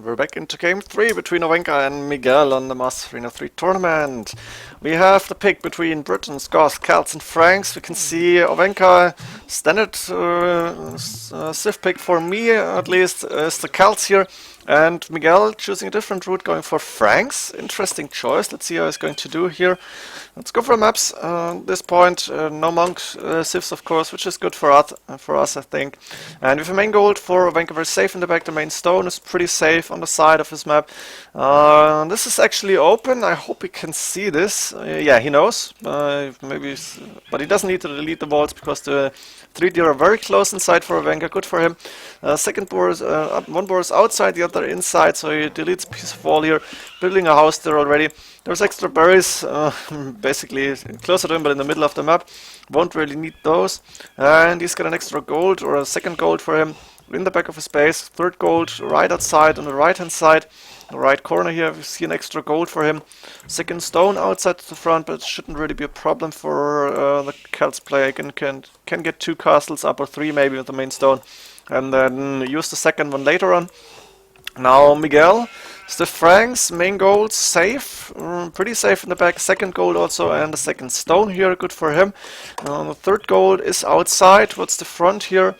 We're back into game 3 between Ovenka and Miguel on the Master 3 tournament. We have the pick between Britons, Goths, Celts and Franks. We can see Ovenka, standard Civ pick for me at least, is the Celts here. And Miguel choosing a different route, going for Franks. Interesting choice. Let's see how he's going to do here. Let's go for maps. At this point, no monk civs, of course, which is good for us, I think. And with a main gold for Ovenka, very safe in the back. The main stone is pretty safe on the side of his map. This is actually open. I hope he can see this. Yeah, he knows. Maybe, but he doesn't need to delete the walls because the 3 deer are very close inside for Ovenka. Good for him. Second boar is, one boar is outside, the other inside, so he deletes a piece of wall here, building a house there already. There's extra berries, basically closer to him, but in the middle of the map. Won't really need those. And he's got an extra gold, or a second gold for him, in the back of his base. Third gold right outside on the right hand side. The right corner here, we see an extra gold for him. Second stone outside the front, but it shouldn't really be a problem for the Celts player. Can get 2 castles up, or 3 maybe with the main stone, and then use the second one later on. Now Miguel, the Franks, main gold safe, pretty safe in the back. Second gold also, and the second stone here, good for him. The third gold is outside towards the front here.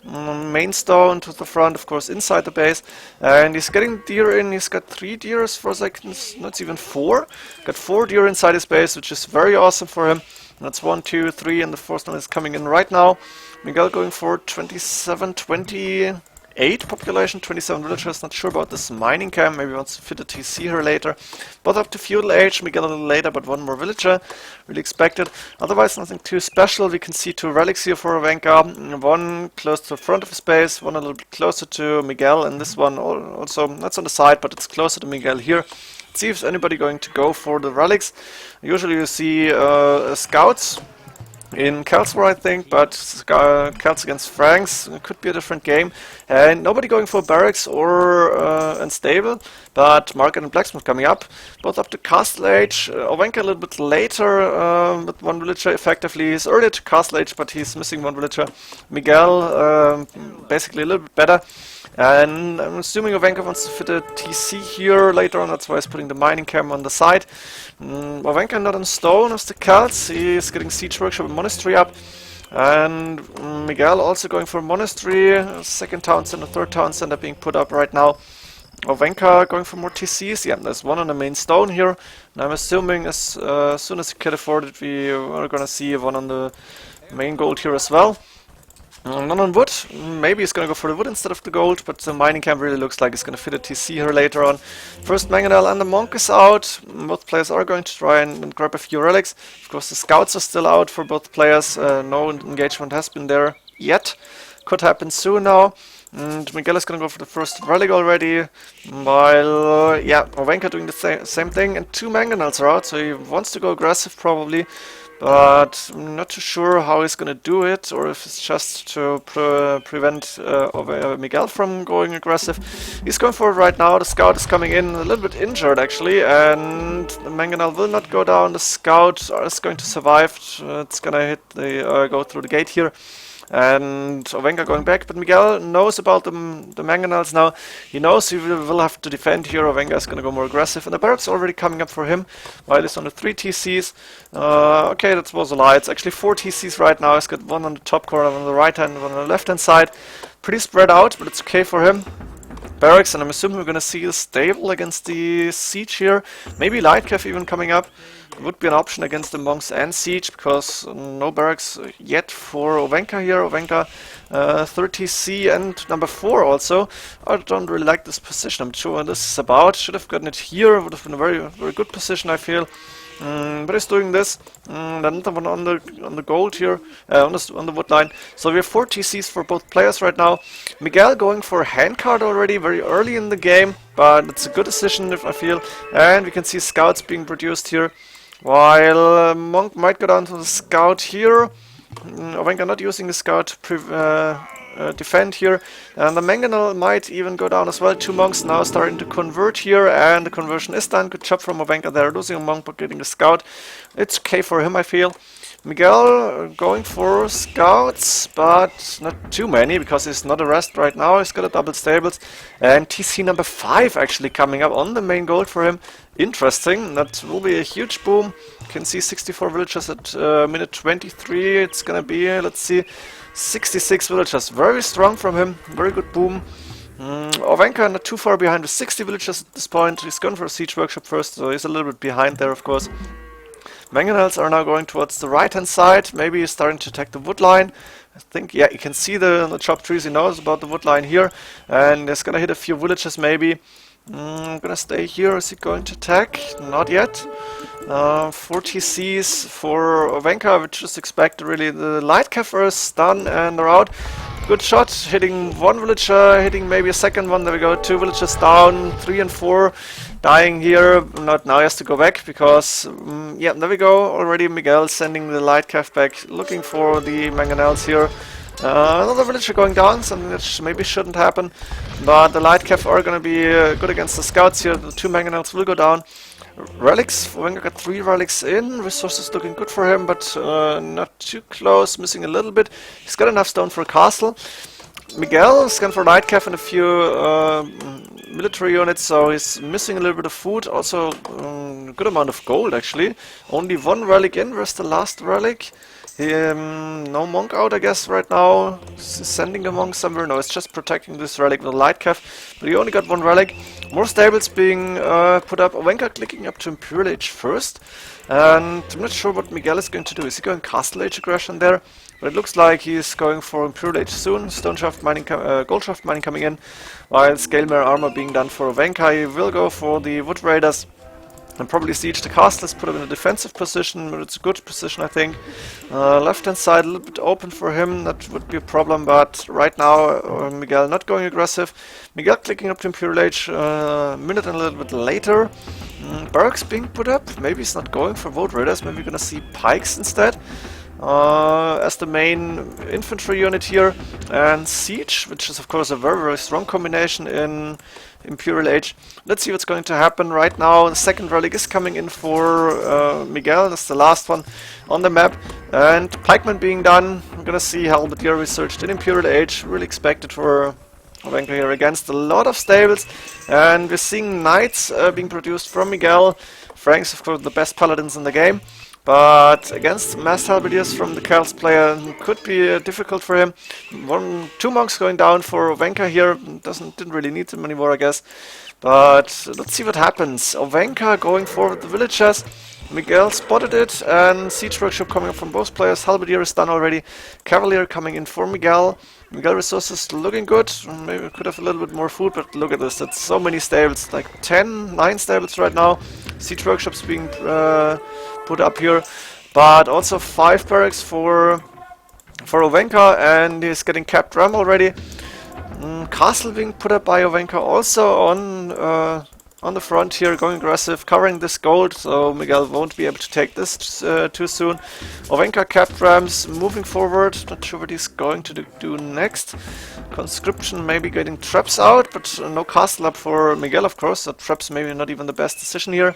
Main stone to the front, of course, inside the base, and he's getting deer in. He's got 3 deers for seconds, not even 4. Got 4 deer inside his base, which is very awesome for him. That's 1, 2, 3, and the fourth one is coming in right now. Miguel going for 27, 28 population, 27 villagers. Not sure about this mining camp. Maybe wants to fit a TC here later. Both up to feudal age. Miguel a little later, but 1 more villager. Really expected. Otherwise, nothing too special. We can see 2 relics here for Ovenka. 1 close to the front of his base, 1 a little bit closer to Miguel, and this one also, that's on the side, but it's closer to Miguel here. Let's see if anybody going to go for the relics. Usually you see scouts in Celts, I think, but Celts against Franks could be a different game. And nobody going for barracks or and stable, but market and blacksmith coming up, both up to castle age. Ovenka a little bit later with 1 villager. Effectively, he's earlier to castle age, but he's missing 1 villager. Miguel basically a little bit better. And I'm assuming Ovenka wants to fit a TC here later on, that's why he's putting the mining camp on the side. Ovenka not on stone as the Celts, he's getting siege workshop and monastery up. And Miguel also going for a monastery, second town center, third town center being put up right now. Ovenka going for more TCs, yeah, there's 1 on the main stone here. And I'm assuming as soon as he can afford it, we are gonna see 1 on the main gold here as well. None on wood. Maybe he's gonna go for the wood instead of the gold, but the mining camp really looks like he's gonna fit a TC here later on. First mangonel and the monk is out. Both players are going to try and grab a few relics. Of course, the scouts are still out for both players. No engagement has been there yet. Could happen soon now. And Miguel is gonna go for the first relic already, while yeah, Ovenka doing the same thing. And 2 mangonels are out, so he wants to go aggressive probably. But I'm not too sure how he's gonna do it, or if it's just to prevent Miguel from going aggressive. He's going for it right now. The scout is coming in a little bit injured actually, and the mangonel will not go down. The scout is going to survive. It's gonna hit the go through the gate here. And Ovenka going back, but Miguel knows about the mangonels now. He knows he will have to defend here. Ovenka is going to go more aggressive, and the barracks already coming up for him, while he's on the 3 TCs. Okay, that was a lie. It's actually 4 TCs right now. He's got 1 on the top corner, 1 on the right hand, 1 on the left hand side. Pretty spread out, but it's okay for him. Barracks, and I'm assuming we're going to see a stable against the siege here. Maybe light cav even coming up. It would be an option against the monks and siege, because no barracks yet for Ovenka here. Ovenka 30C and number 4 also. I don't really like this position. I'm not sure what this is about. Should have gotten it here. Would have been a very, very good position, I feel. But he's doing this. Another one on the gold here, on the wood line. So we have 4 TCs for both players right now. Miguel going for a handcart already very early in the game, but it's a good decision if I feel. And we can see scouts being produced here, while monk might go down to the scout here. Ovenka not using the scout to defend here, and the mangonel might even go down as well. 2 monks now starting to convert here, and the conversion is done. Good job from Ovenka there, losing a monk but getting the scout. It's okay for him, I feel. Miguel going for scouts, but not too many because he's not a rest right now. He's got a double stables, and TC number 5 actually coming up on the main gold for him. Interesting, that will be a huge boom. You can see 64 villagers at minute 23. It's gonna be, let's see, 66 villagers. Very strong from him, very good boom. Ovenka not too far behind with 60 villagers at this point. He's gone for a siege workshop first, so he's a little bit behind there, of course. Mangonels are now going towards the right hand side. Maybe he's starting to attack the wood line. I think, yeah, you can see the chopped trees. He knows about the wood line here, and he's gonna hit a few villages maybe. I'm gonna stay here. Is he going to attack? Not yet. 4 TCs for Ovenka, which is expected really. The light cav is done and they're out. Good shot, hitting one villager, hitting maybe a second one. There we go, 2 villagers down, 3 and 4 dying here. Not now, he has to go back because, yeah, there we go. Already Miguel sending the light cav back, looking for the mangonels here. Another villager going down, something that maybe shouldn't happen. But the light cav are going to be good against the scouts here. The 2 mangonels will go down. Relics, Ovenka got 3 relics in, resources looking good for him, but not too close, missing a little bit. He's got enough stone for a castle. Miguel is gone for light cav and a few military units, so he's missing a little bit of food, also a good amount of gold actually. Only 1 relic in, where's the last relic? No monk out, I guess, right now. Is sending a monk somewhere? No, it's just protecting this relic with a light cav. But he only got 1 relic. More stables being put up. Ovenka clicking up to Imperial Age first. And I'm not sure what Miguel is going to do. Is he going Castle Age aggression there? But it looks like he's going for Imperial Age soon. Stone shaft mining, gold shaft mining coming in. While Scale Mirror armor being done for Ovenka. He will go for the Wood Raiders. And probably siege the castles, put him in a defensive position, but it's a good position I think. Left hand side a little bit open for him, that would be a problem, but right now Miguel not going aggressive. Miguel clicking up to Imperial Age a minute and a little bit later. Barracks being put up, maybe he's not going for Vote Raiders, maybe we're gonna see pikes instead. As the main infantry unit here, and siege, which is of course a very strong combination in Imperial Age. Let's see what's going to happen right now. The second relic is coming in for Miguel. That's the last one on the map. And pikemen being done. We're gonna see halberdier researched in Imperial Age. Really expected for Ovenka here against a lot of stables. And we're seeing knights being produced from Miguel. Franks, of course, the best paladins in the game. But against mass halberdiers from the Celts player could be difficult for him. 2 monks going down for Ovenka here. Didn't really need them anymore, I guess. But let's see what happens. Ovenka going forward the villagers. Miguel spotted it, and siege workshop coming up from both players. Halberdier is done already. Cavalier coming in for Miguel. Miguel resources looking good. Maybe we could have a little bit more food, but look at this. That's so many stables, like 9 stables right now. Siege workshops being put up here, but also 5 barracks for Ovenka, and he's getting capped ram already. Castle being put up by Ovenka also on the front here, going aggressive, covering this gold, so Miguel won't be able to take this too soon. Ovenka capped rams, moving forward, not sure what he's going to do next. Conscription maybe getting traps out, but no castle up for Miguel, of course, so traps maybe not even the best decision here.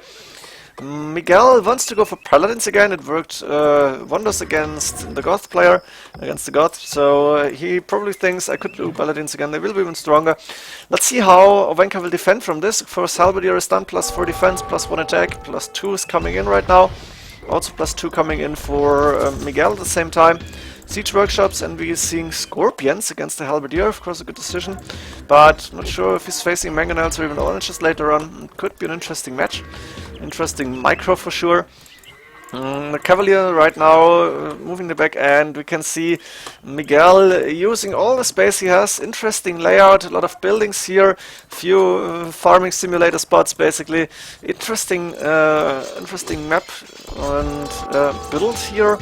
Miguel wants to go for paladins again. It worked wonders against the goth player, against the goth, so he probably thinks I could do paladins again. They will be even stronger. Let's see how Ovenka will defend from this. First halberdier is done, +4 defense, +1 attack, +2 is coming in right now. Also +2 coming in for Miguel at the same time. Siege workshops, and we're seeing scorpions against the halberdier, of course a good decision, but not sure if he's facing mangonels or even oranges later on. It could be an interesting match, interesting micro for sure. The Cavalier right now moving the back end. We can see Miguel using all the space he has. Interesting layout, a lot of buildings here, few farming simulator spots basically. Interesting map and build here.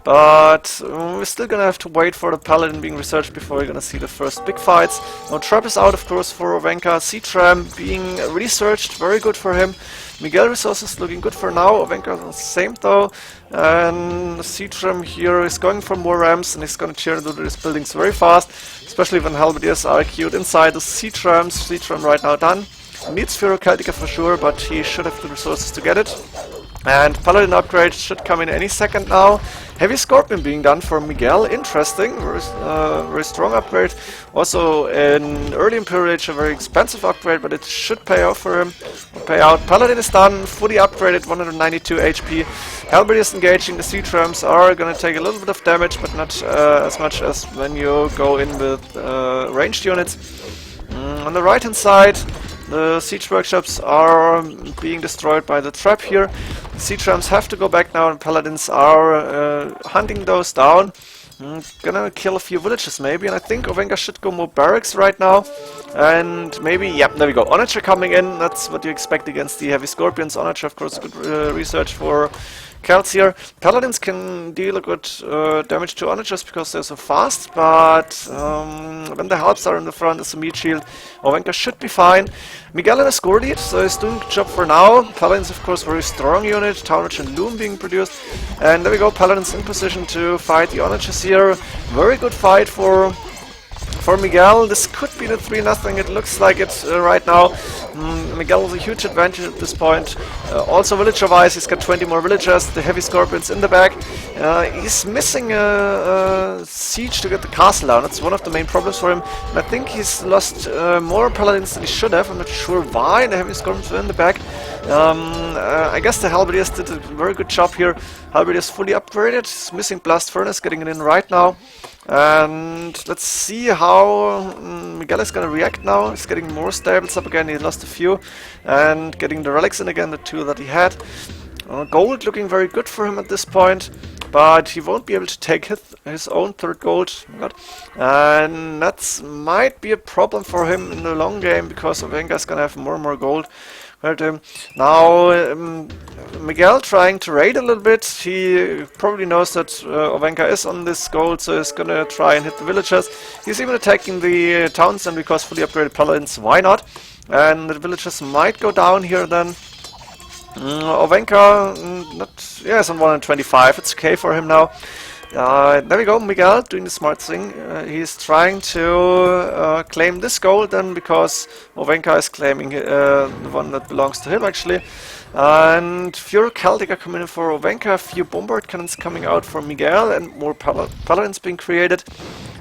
But we're still gonna have to wait for the paladin being researched before we're gonna see the first big fights. Now trap is out, of course, for Ovenka. Siege ram being researched, very good for him. Miguel resources looking good for now. Ovenka the same though. And the siege ram here is going for more rams, and he's gonna tear into these buildings very fast, especially when halberdiers are queued inside the siege rams. Siege ram right now done. Needs Pharaoh Celtica for sure, but he should have the resources to get it. And Paladin upgrade should come in any second now. Heavy Scorpion being done for Miguel. Interesting. Very strong upgrade. Also an early Imperial Age, a very expensive upgrade, but it should pay off for him. Pay out. Paladin is done. Fully upgraded. 192 HP. Halberdiers engaging. The siege rams are going to take a little bit of damage, but not as much as when you go in with ranged units. On the right hand side, the siege workshops are being destroyed by the trap here. The siege rams have to go back now, and paladins are hunting those down. Gonna kill a few villages maybe, and I think Ovenka should go more barracks right now. And maybe, yeah, there we go. Onager coming in, that's what you expect against the heavy scorpions. Onager, of course, good research for Celts here. Paladins can deal a good damage to Onagers because they're so fast, but when the helps are in the front as a meat shield, Ovenka should be fine. Miguel in a score lead, so he's doing a good job for now. Paladins, of course, very strong unit. Townage and Loom being produced. And there we go, Paladins in position to fight the Onagers here. Very good fight for Miguel. This could be the 3-0, it looks like it right now. Miguel has a huge advantage at this point. Also villager-wise, he's got 20 more villagers, the heavy scorpions in the back. He's missing a siege to get the castle down. That's one of the main problems for him. And I think he's lost more paladins than he should have. I'm not sure why. The heavy scorpions were in the back. I guess the halberdiers did a very good job here. Halberdiers fully upgraded. He's missing blast furnace, getting it in right now. And let's see how Miguel is going to react now. He's getting more stables up again. He lost a few. And getting the relics in again, the 2 that he had. Gold looking very good for him at this point. But he won't be able to take his own 3rd gold. Oh my God. And that might be a problem for him in the long game, because Ovenka is going to have more and more gold. But now Miguel trying to raid a little bit. He probably knows that Ovenka is on this gold, so he's gonna try and hit the villagers. He's even attacking the towns, and because fully upgraded paladins, why not? And the villagers might go down here then. Ovenka, is on 125. It's okay for him now. There we go, Miguel doing the smart thing. He's trying to claim this gold then, because Ovenka is claiming the one that belongs to him actually. And fewer Celtic are coming in for Ovenka, a few bombard cannons coming out for Miguel, and more paladins being created.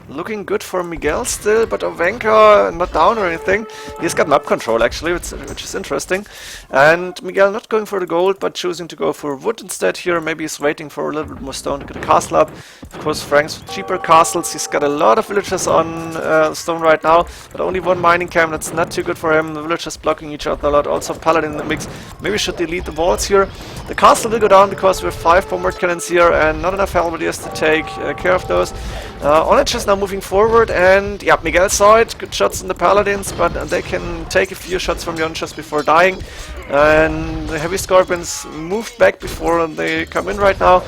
Looking good for Miguel still, but Ovenka not down or anything. He's got map control actually, which is interesting. And Miguel not going for the gold, but choosing to go for wood instead here. Maybe he's waiting for a little bit more stone to get a castle up. Of course, Frank's with cheaper castles. He's got a lot of villagers on stone right now, but only 1 mining camp. That's not too good for him. The villagers blocking each other a lot. Also Paladin in the mix. Maybe should delete the walls here. The castle will go down because we have 5 bombard cannons here and not enough halberdiers to take care of those. Onagers now moving forward, and yeah, Miguel saw it. Good shots on the paladins, but they can take a few shots from the Onagers before dying. And the heavy scorpions moved back before they come in right now.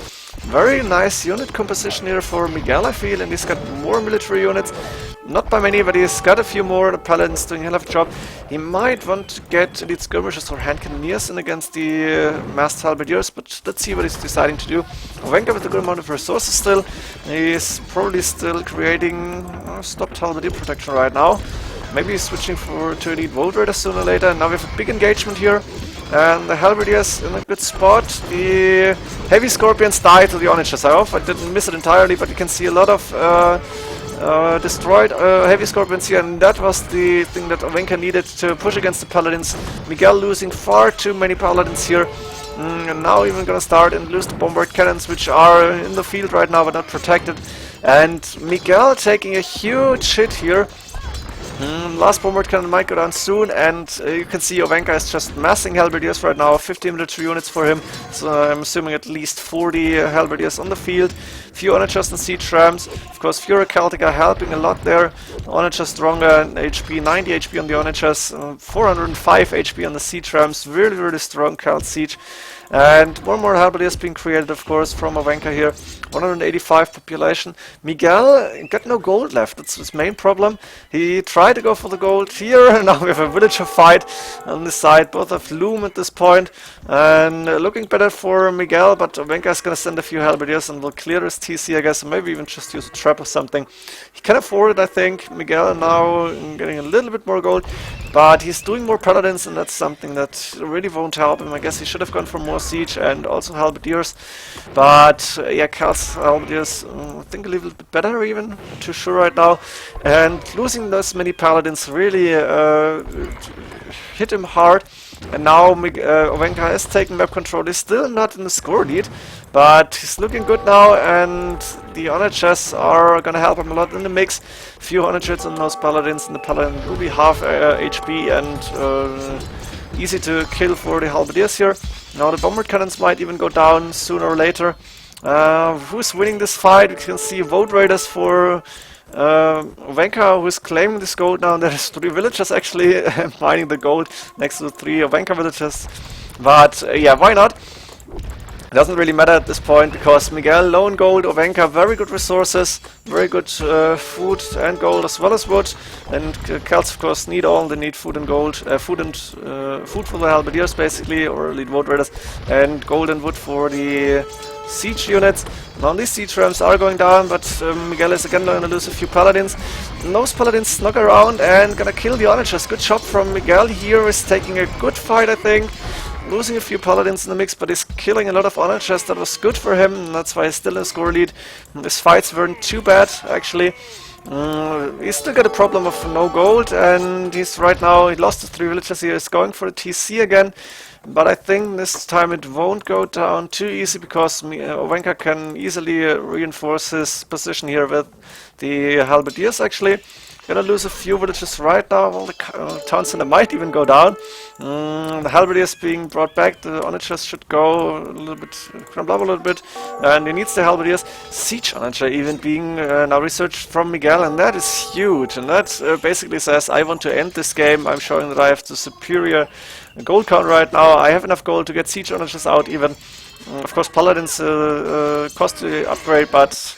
Very nice unit composition here for Miguel, I feel, and he's got more military units. Not by many, but he's got a few more. The paladins doing a hell of a job. He might want to get elite skirmishers or hand cannoneers in against the masked halberdiers, but let's see what he's deciding to do. Ovenka with a good amount of resources still. He's probably still creating stopped halberdier protection right now. Maybe he's switching to elite Volt Raiders sooner or later. Now we have a big engagement here. And the halberdiers in a good spot. The heavy scorpions die to the Onagers. I hope I didn't miss it entirely, but you can see a lot of destroyed heavy scorpions here, and that was the thing that Ovenka needed to push against the paladins. Miguel losing far too many paladins here. And now even gonna start and lose the bombard cannons, which are in the field right now but not protected. And Miguel taking a huge hit here. Last bombard cannon might go down soon, and you can see Ovenka is just massing halberdiers right now. 50 military units for him, so I'm assuming at least 40 halberdiers on the field. Few Onagers and siege rams. Of course, fewer Celtic are helping a lot there. Onagers stronger in HP, 90 HP on the Onagers, 405 HP on the siege rams. Really, really strong Celt siege. And one more halberdiers being created, of course, from Ovenka here. 185 population. Miguel got no gold left. That's his main problem. He tried to go for the gold here. Now we have a villager fight on this side. Both have Loom at this point. And looking better for Miguel, but Ovenka is going to send a few halberdiers and will clear his TC, I guess, or maybe even just use a trap or something. He can afford it, I think. Miguel now getting a little bit more gold. but he's doing more paladins, and that's something that really won't help him. I guess he should have gone for more siege and also halberdiers, but yeah, Celts halberdiers I think a little bit better even, too sure right now, and losing those many paladins really hit him hard. And now Ovenka has taken map control. He's still not in the score lead, but he's looking good now, and the honor chests are gonna help him a lot in the mix. Few honor chests on those paladins, and the paladin will be half HP and easy to kill for the halberdiers here. Now the bombard cannons might even go down sooner or later. Who's winning this fight? We can see vote raiders for Ovenka, who is claiming this gold now. There's 3 villagers actually mining the gold next to the 3 Ovenka villagers. But yeah, why not? It doesn't really matter at this point, because Miguel low in gold, Ovenka very good resources, very good food and gold as well as wood. And Celts of course need all, they need food and gold, food for the halberdiers basically, or elite vote raiders, and gold and wood for the siege units. Now these siege rams are going down, but Miguel is again going to lose a few paladins. And those paladins snuck around and gonna kill the onagers. Good job from Miguel here, is taking a good fight I think. Losing a few paladins in the mix, but he's killing a lot of onagers. That was good for him, and that's why he's still in score lead. His fights weren't too bad actually. He's still got a problem of no gold, and he's right now, he lost his 3 villagers here, he's going for the TC again. But I think this time it won't go down too easy, because Ovenka can easily reinforce his position here with the halberdiers actually. Gonna lose a few villages right now. Well, the town center might even go down. The halberdiers being brought back. The onagers should go a little bit, crumble up a little bit, and he needs the halberdiers. Siege onager even being now researched from Miguel, and that is huge. And that basically says, I want to end this game. I'm showing that I have the superior gold count right now. I have enough gold to get siege onagers out even. Of course, paladins costly upgrade, but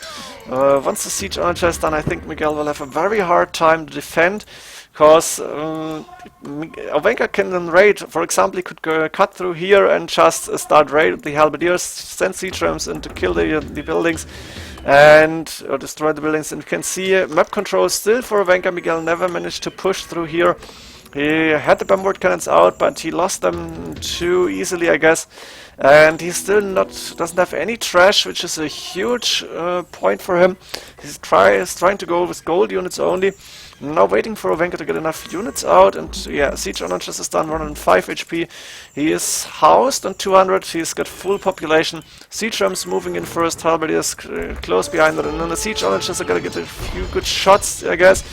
once the siege onager is done, I think Miguel will have a very hard time to defend, because Ovenka can then raid. For example, he could cut through here and just start raid with the halberdiers, send siege rams in to kill the buildings and or destroy the buildings. And you can see map control still for Ovenka. Miguel never managed to push through here. He had the bombard cannons out, but he lost them too easily, I guess. And he still doesn't have any trash, which is a huge point for him. He's trying to go with gold units only. Now waiting for Ovenka to get enough units out, and yeah, siege onagers is done 105 HP. He is housed on 200. He's got full population. Siege rams moving in first. Halberdiers close behind it, and then the siege onagers are gonna get a few good shots, I guess.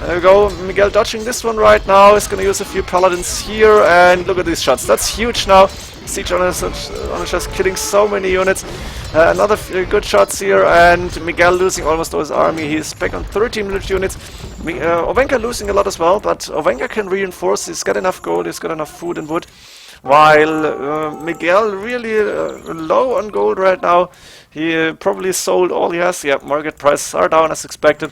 There we go. Miguel dodging this one right now. He's gonna use a few paladins here, and look at these shots. That's huge now. Siege onagers killing so many units. Another good shots here, and Miguel losing almost all his army. He's back on 13 units. Ovenka losing a lot as well, but Ovenka can reinforce. He's got enough gold, he's got enough food and wood. While Miguel really low on gold right now. He probably sold all he has. Yeah, market prices are down as expected.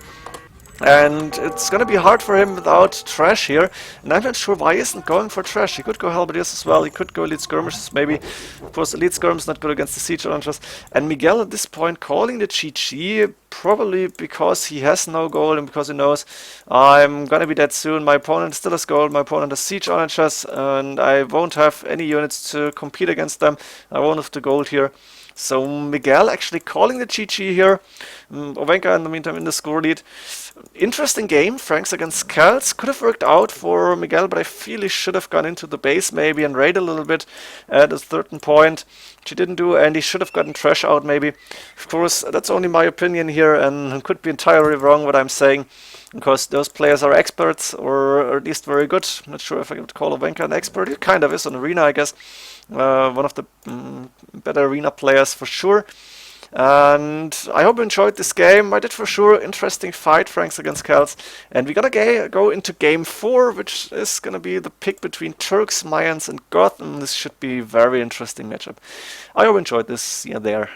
And it's gonna be hard for him without trash here, and I'm not sure why he isn't going for trash. He could go halberdiers as well, he could go elite skirmishes maybe. Of course, elite skirm is not good against the siege onagers. And Miguel at this point calling the GG, probably because he has no gold and because he knows I'm gonna be dead soon. My opponent still has gold, my opponent has siege onagers, and I won't have any units to compete against them. I won't have the gold here. So Miguel actually calling the GG here. Ovenka in the meantime in the score lead. Interesting game, Franks against Celts. Could have worked out for Miguel, but I feel he should have gone into the base maybe and raid a little bit at a certain point, which he didn't do, and he should have gotten trash out maybe. Of course, that's only my opinion here, and could be entirely wrong what I'm saying, because those players are experts, or at least very good. I'm not sure if I would call Ovenka an expert. He kind of is on Arena, I guess. One of the better Arena players for sure. And I hope you enjoyed this game. I did for sure. Interesting fight, Franks against Celts. And we're gonna go into game 4, which is gonna be the pick between Turks, Mayans and Goth. And this should be a very interesting matchup. I hope you enjoyed this. See you there.